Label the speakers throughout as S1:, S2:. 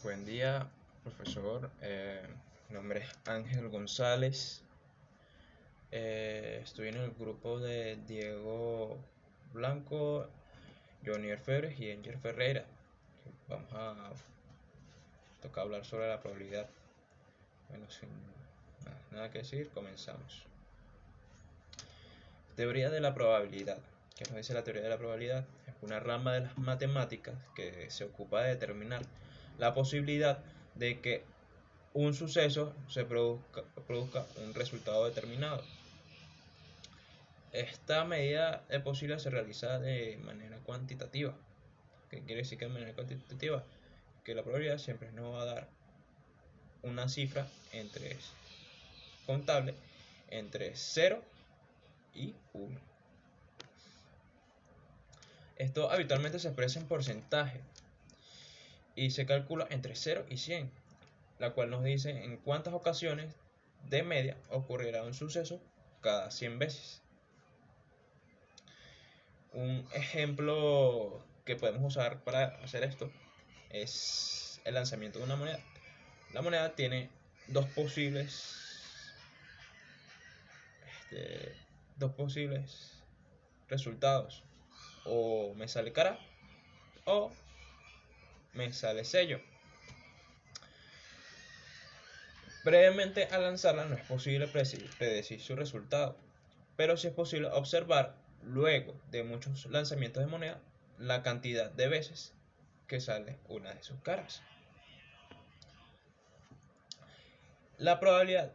S1: Buen día, profesor. Mi nombre es Ángel González. Estoy en el grupo de Diego Blanco, Jonier Febres y Enger Ferreira. Vamos a tocar hablar sobre la probabilidad. Bueno, sin nada que decir, comenzamos. Teoría de la probabilidad. ¿Qué nos dice la teoría de la probabilidad? Es una rama de las matemáticas que se ocupa de determinar la posibilidad de que un suceso se produzca un resultado determinado. Esta medida es posible se realiza de manera cuantitativa. ¿Qué quiere decir que de manera cuantitativa? Que la probabilidad siempre nos va a dar una cifra contable entre 0 y 1. Esto habitualmente se expresa en porcentaje y se calcula entre 0 y 100, la cual nos dice en cuántas ocasiones de media ocurrirá un suceso cada 100 veces. Un ejemplo que podemos usar para hacer esto es el lanzamiento de una moneda. La moneda tiene dos posibles este, dos posibles resultados: o me sale cara o me sale sello. Previamente al lanzarla no es posible predecir su resultado, pero sí es posible observar luego de muchos lanzamientos de moneda la cantidad de veces que sale una de sus caras. La probabilidad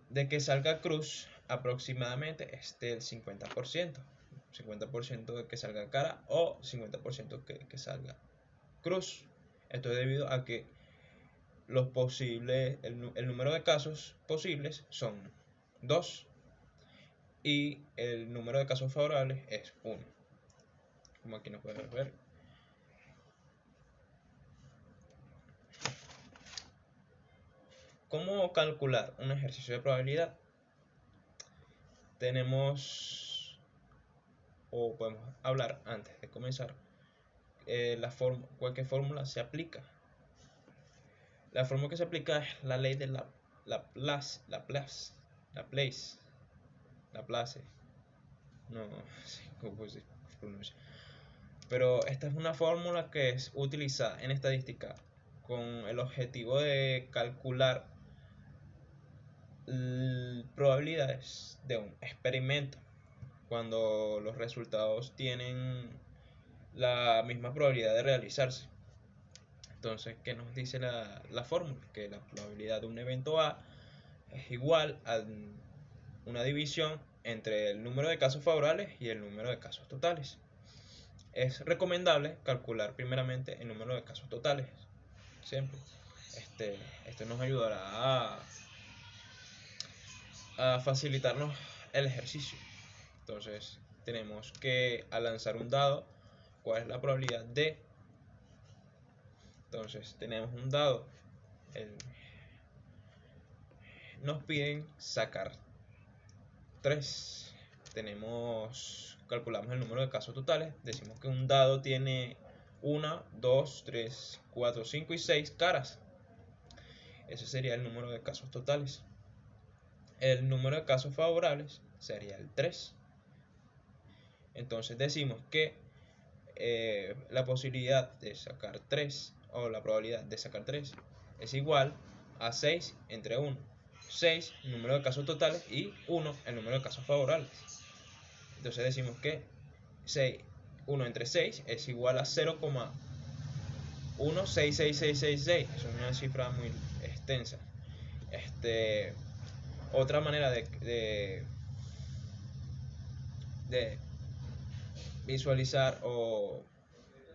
S1: de que salga cruz aproximadamente es del 50%. 50% de que salga cara o 50% que salga cruz. Esto es debido a que el número de casos posibles son 2 y el número de casos favorables es 1, como aquí nos puedes ver. ¿Cómo calcular un ejercicio de probabilidad? Podemos hablar antes de comenzar cualquier fórmula se aplica. La fórmula que se aplica es la ley de Laplace. No sé cómo se pronuncia. Pero esta es una fórmula que es utilizada en estadística con el objetivo de calcular probabilidades de un experimento cuando los resultados tienen la misma probabilidad de realizarse. Entonces, ¿qué nos dice la fórmula? Que la probabilidad de un evento A es igual a una división entre el número de casos favorables y el número de casos totales. Es recomendable calcular primeramente el número de casos totales, siempre. Esto nos ayudará a facilitarnos el ejercicio. Entonces, tenemos que, al lanzar un dado, ¿cuál es la probabilidad de? Entonces, tenemos un dado. Nos piden sacar 3. Calculamos el número de casos totales. Decimos que un dado tiene 1, 2, 3, 4, 5 y 6 caras. Ese sería el número de casos totales. El número de casos favorables sería el 3. Entonces decimos que la posibilidad de sacar 3 o la probabilidad de sacar 3 es igual a 6 entre 1. 6 el número de casos totales y 1 el número de casos favorables. Entonces decimos que 1 entre 6 es igual a 0,166666. Es una cifra muy extensa. Otra manera de visualizar o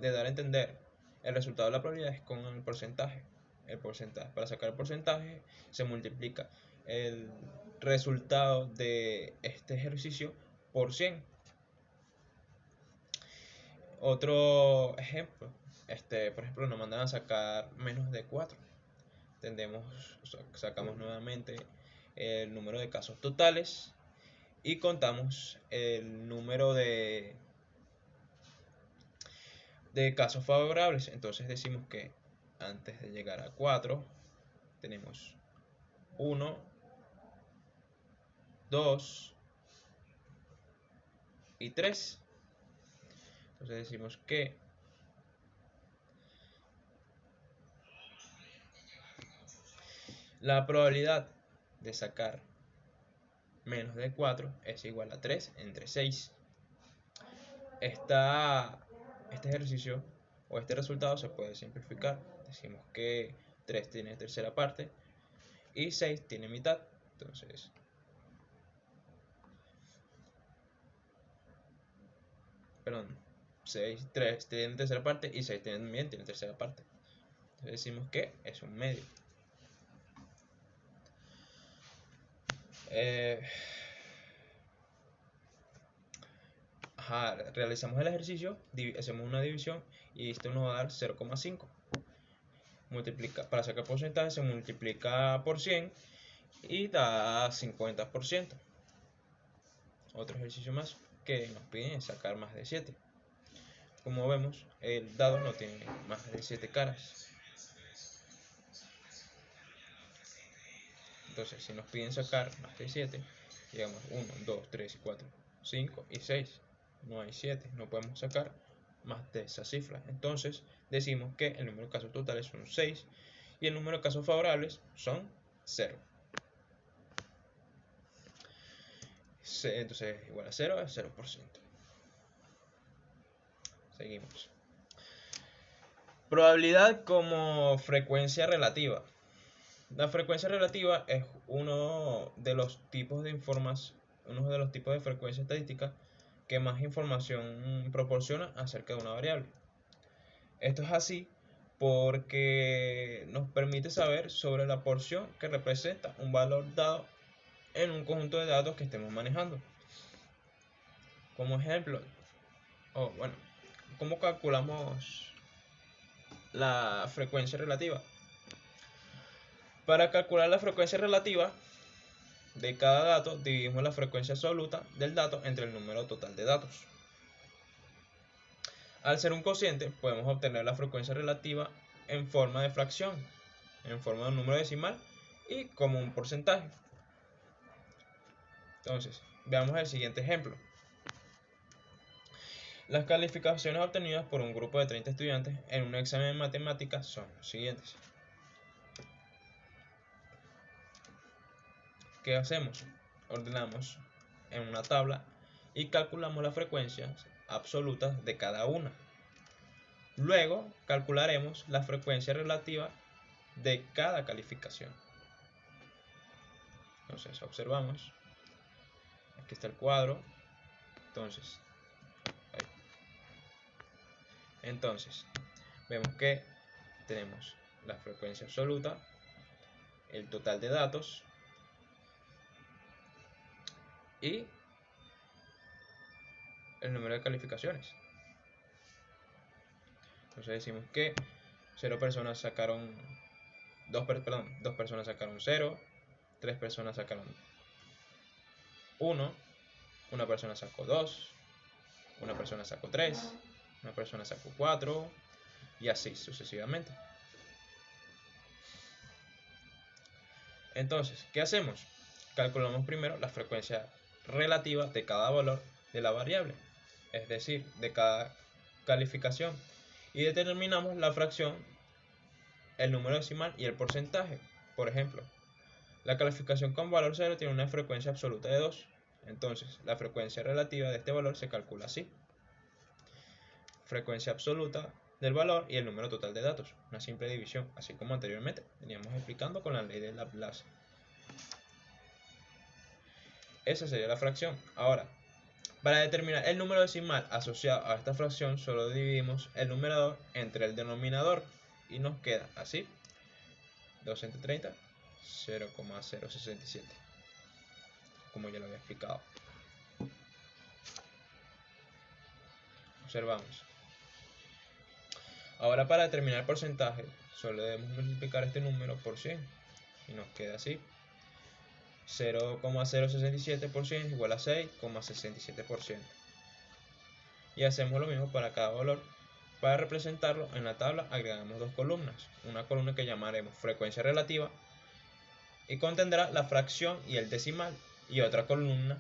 S1: de dar a entender el resultado de la probabilidad es con el porcentaje. Para sacar el porcentaje se multiplica el resultado de este ejercicio por 100. Otro ejemplo, por ejemplo, nos mandan a sacar menos de 4. Sacamos nuevamente el número de casos totales y contamos el número de casos favorables. Entonces decimos que antes de llegar a 4 tenemos 1, 2 y 3. Entonces decimos que la probabilidad de sacar menos de 4 es igual a 3 entre 6. Este ejercicio o este resultado se puede simplificar. Decimos que 3 tiene tercera parte y 6 tiene mitad. Entonces, perdón, 3 tiene tercera parte y 6 también tiene tercera parte. Entonces decimos que es un medio. Realizamos el ejercicio, hacemos una división y esto nos va a dar 0,5. Para sacar porcentaje se multiplica por 100 y da 50%. Otro ejercicio más que nos piden sacar más de 7. Como vemos, el dado no tiene más de 7 caras. Entonces, si nos piden sacar más de 7, digamos 1, 2, 3, 4, 5 y 6. No hay 7, no podemos sacar más de esa cifra. Entonces, decimos que el número de casos totales son 6 y el número de casos favorables son 0. Entonces, igual a 0 es 0%. Seguimos. Probabilidad como frecuencia relativa. La frecuencia relativa es uno de los tipos de frecuencia estadística que más información proporciona acerca de una variable. Esto es así porque nos permite saber sobre la porción que representa un valor dado en un conjunto de datos que estemos manejando. Como ejemplo, ¿cómo calculamos la frecuencia relativa? Para calcular la frecuencia relativa de cada dato, dividimos la frecuencia absoluta del dato entre el número total de datos. Al ser un cociente, podemos obtener la frecuencia relativa en forma de fracción, en forma de un número decimal y como un porcentaje. Entonces, veamos el siguiente ejemplo. Las calificaciones obtenidas por un grupo de 30 estudiantes en un examen de matemáticas son los siguientes. ¿Qué hacemos? Ordenamos en una tabla y calculamos las frecuencias absolutas de cada una. Luego calcularemos la frecuencia relativa de cada calificación. Entonces observamos, aquí está el cuadro. Entonces vemos que tenemos la frecuencia absoluta, el total de datos y el número de calificaciones. Entonces decimos que 2 personas sacaron 0, 3 personas sacaron 1, una persona sacó 2, una persona sacó 3, una persona sacó 4 y así sucesivamente. Entonces, ¿qué hacemos? Calculamos primero la frecuencia relativa de cada valor de la variable, es decir, de cada calificación, y determinamos la fracción, el número decimal y el porcentaje. Por ejemplo, la calificación con valor 0 tiene una frecuencia absoluta de 2, entonces la frecuencia relativa de este valor se calcula así: frecuencia absoluta del valor y el número total de datos, una simple división, así como anteriormente veníamos explicando con la ley de Laplace. Esa sería la fracción. Ahora, para determinar el número decimal asociado a esta fracción, solo dividimos el numerador entre el denominador y nos queda así: 2 entre 30, 0,067, como ya lo había explicado. Observamos. Ahora, para determinar el porcentaje, solo debemos multiplicar este número por 100 y nos queda así: 0,067% igual a 6,67%. Y hacemos lo mismo para cada valor Para representarlo en la tabla agregamos dos columnas, una columna que llamaremos frecuencia relativa y contendrá la fracción y el decimal, y otra columna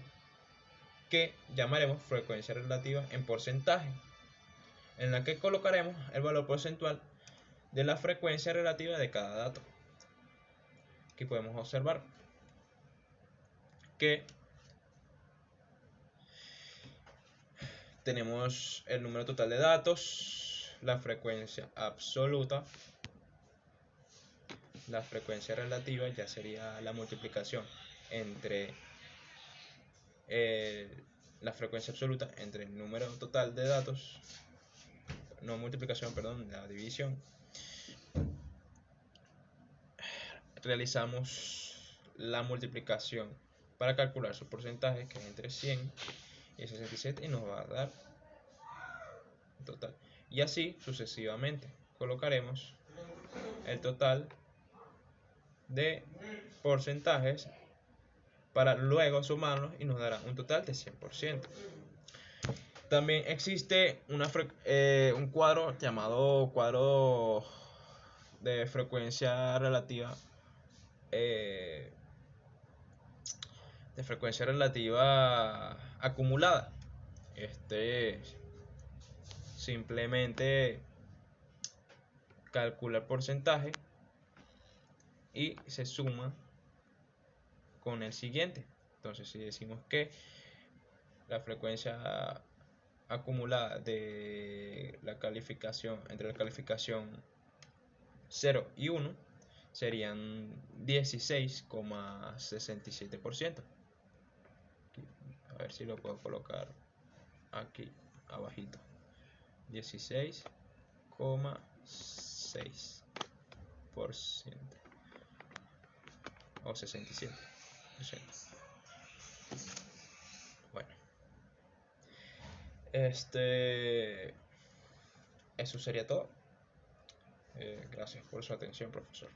S1: que llamaremos frecuencia relativa en porcentaje, en la que colocaremos el valor porcentual de la frecuencia relativa de cada dato. Aquí podemos observar que tenemos el número total de datos, la frecuencia absoluta, la frecuencia relativa ya sería la multiplicación entre la frecuencia absoluta entre el número total de datos, no multiplicación, perdón, la división. Realizamos la multiplicación para calcular su porcentaje, que es entre 100 y 67, y nos va a dar total. Y así sucesivamente colocaremos el total de porcentajes para luego sumarlos y nos dará un total de 100%. También existe un cuadro llamado cuadro de frecuencia relativa, acumulada. Simplemente calcula el porcentaje y se suma con el siguiente. Entonces, si decimos que la frecuencia acumulada de la calificación, entre la calificación 0 y 1, serían 16,67%. A ver si lo puedo colocar aquí abajito. 16,6% o 67%. Bueno, eso sería todo. Gracias por su atención, profesor.